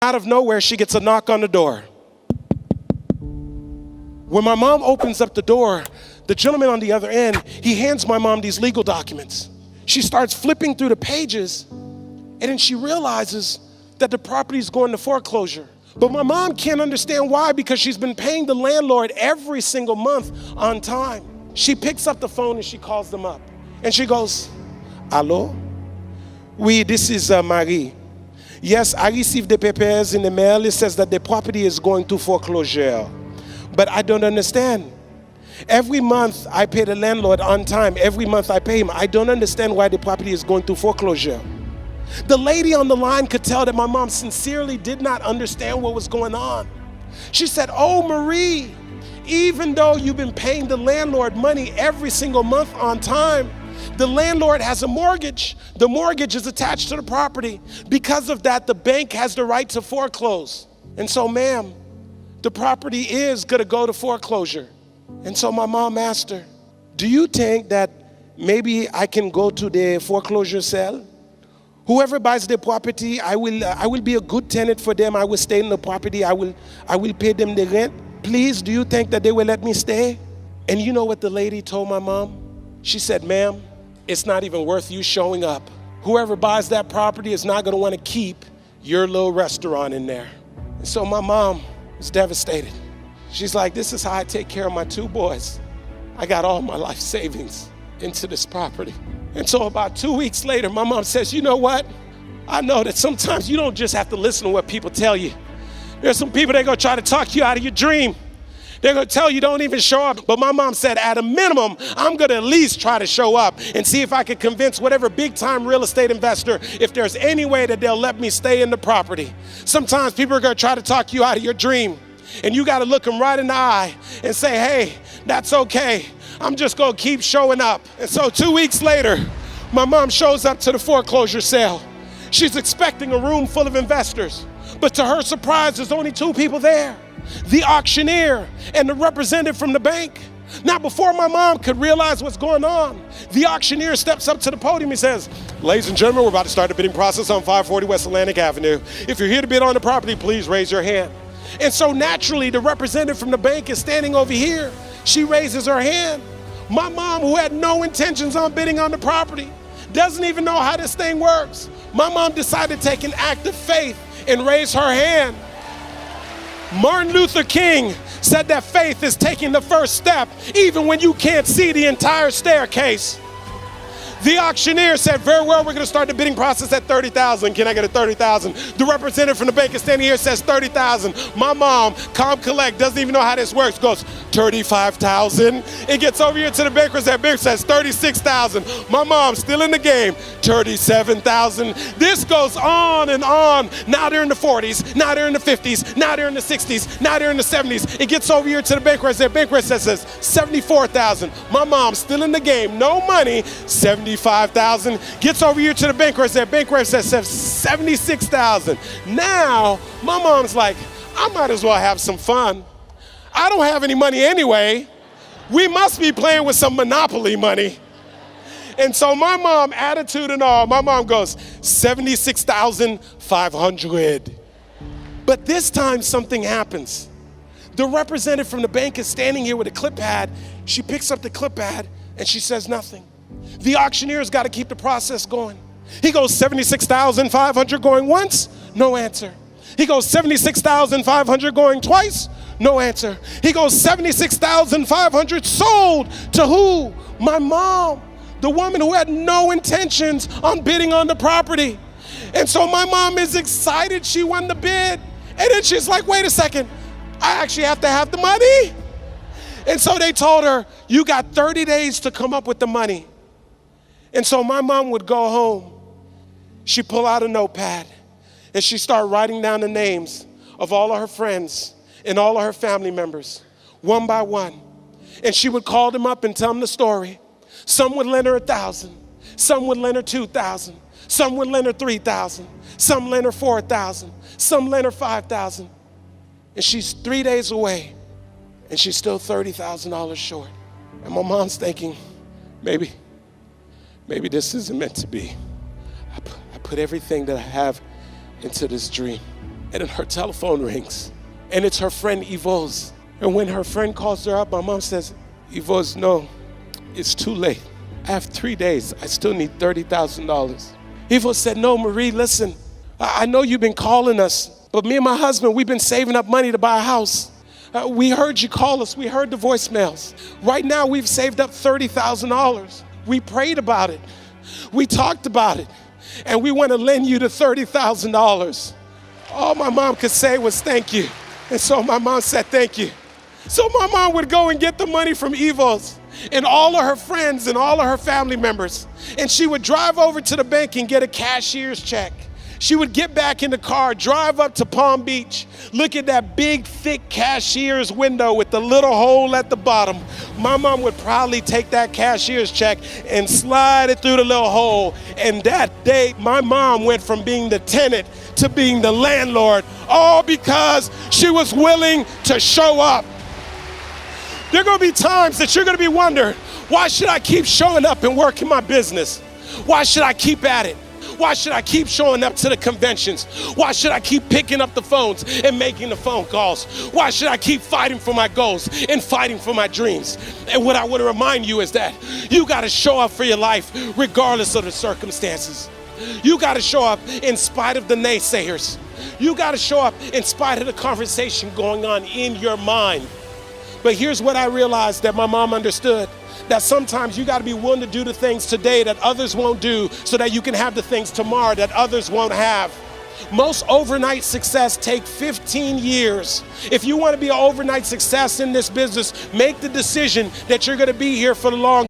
Out of nowhere, she gets a knock on the door. When my mom opens up the door, the gentleman on the other end, he hands my mom these legal documents. She starts flipping through the pages, and then she realizes that the property is going to foreclosure. But my mom can't understand why, because she's been paying the landlord every single month on time. She picks up the phone and she calls them up. And she goes, "Hello? Oui, this is Marie. Yes, I received the papers in the mail. It says that the property is going to foreclosure. But I don't understand. Every month I pay the landlord on time. Every month I pay him. I don't understand why the property is going to foreclosure." The lady on the line could tell that my mom sincerely did not understand what was going on. She said, "Oh, Marie, even though you've been paying the landlord money every single month on time, the landlord has a mortgage. The mortgage is attached to the property. Because of that, the bank has the right to foreclose. And so, ma'am, the property is going to go to foreclosure." And so my mom asked her, "Do you think that maybe I can go to the foreclosure sale? Whoever buys the property, I will be a good tenant for them. I will stay in the property. I will pay them the rent. Please, do you think that they will let me stay?" And you know what the lady told my mom? She said, "Ma'am, it's not even worth you showing up. Whoever buys that property is not going to want to keep your little restaurant in there." And so my mom was devastated. She's like, "This is how I take care of my two boys. I got all my life savings into this property." And so about 2 weeks later, my mom says, "You know what? I know that sometimes you don't just have to listen to what people tell you. There's some people that are going to try to talk you out of your dream. They're going to tell you don't even show up." But my mom said, "At a minimum, I'm going to at least try to show up and see if I can convince whatever big-time real estate investor if there's any way that they'll let me stay in the property." Sometimes people are going to try to talk you out of your dream, and you got to look them right in the eye and say, "Hey, that's okay. I'm just going to keep showing up." And so 2 weeks later, my mom shows up to the foreclosure sale. She's expecting a room full of investors, but to her surprise, there's only two people there: the auctioneer and the representative from the bank. Now, before my mom could realize what's going on, the auctioneer steps up to the podium and says, "Ladies and gentlemen, we're about to start the bidding process on 540 West Atlantic Avenue. If you're here to bid on the property, please raise your hand." And so naturally, the representative from the bank is standing over here. She raises her hand. My mom, who had no intentions on bidding on the property, doesn't even know how this thing works. My mom decided to take an act of faith and raise her hand. Martin Luther King said that faith is taking the first step even when you can't see the entire staircase. The auctioneer said, "Very well, we're going to start the bidding process at $30,000. Can I get a $30,000? The representative from the bank is standing here, says $30,000. My mom, calm, collect, doesn't even know how this works, goes, $35,000. It gets over here to the bankers at bank, says $36,000. My mom, still in the game, $37,000. This goes on and on. Now they're in the 40s. Now they're in the 50s. Now they're in the 60s. Now they're in the 70s. It gets over here to the bankers at bank, says $74,000. My mom, still in the game, no money, $75,000. Gets over here to the bank rep says $76,000. Now, my mom's like, "I might as well have some fun. I don't have any money anyway. We must be playing with some Monopoly money." And so my mom, attitude and all, my mom goes, $76,500. But this time something happens. The representative from the bank is standing here with a clip pad. She picks up the clip pad and she says nothing. The auctioneer's got to keep the process going. He goes, $76,500 going once, no answer. He goes, $76,500 going twice, no answer. He goes, $76,500 sold to who? My mom, the woman who had no intentions on bidding on the property. And so my mom is excited she won the bid. And then she's like, "Wait a second, I actually have to have the money." And so they told her, "You got 30 days to come up with the money." And so my mom would go home. She'd pull out a notepad and she'd start writing down the names of all of her friends and all of her family members, one by one. And she would call them up and tell them the story. Some would lend her $1,000. Some would lend her $2,000. Some would lend her $3,000. Some lend her $4,000. Some lend her $5,000. And she's 3 days away and she's still $30,000 short. And my mom's thinking, maybe this isn't meant to be. I put everything that I have into this dream. And then her telephone rings, and it's her friend Yvonne's. And when her friend calls her up, my mom says, Yvonne's, no, it's too late. I have 3 days. I still need $30,000. Yvonne said, no, Marie, listen, I know you've been calling us, but me and my husband, we've been saving up money to buy a house. We heard you call us. We heard the voicemails. Right now, we've saved up $30,000. We prayed about it. We talked about it. And we want to lend you the $30,000. All my mom could say was thank you. And so my mom said thank you. So my mom would go and get the money from Evo's and all of her friends and all of her family members. And she would drive over to the bank and get a cashier's check. She would get back in the car, drive up to Palm Beach, look at that big, thick cashier's window with the little hole at the bottom. My mom would probably take that cashier's check and slide it through the little hole. And that day, my mom went from being the tenant to being the landlord, all because she was willing to show up. There are going to be times that you're going to be wondering, why should I keep showing up and working my business? Why should I keep at it? Why should I keep showing up to the conventions? Why should I keep picking up the phones and making the phone calls? Why should I keep fighting for my goals and fighting for my dreams? And what I want to remind you is that you got to show up for your life regardless of the circumstances. You got to show up in spite of the naysayers. You got to show up in spite of the conversation going on in your mind. But here's what I realized that my mom understood. That sometimes you got to be willing to do the things today that others won't do so that you can have the things tomorrow that others won't have. Most overnight success take 15 years. If you want to be an overnight success in this business, make the decision that you're going to be here for the long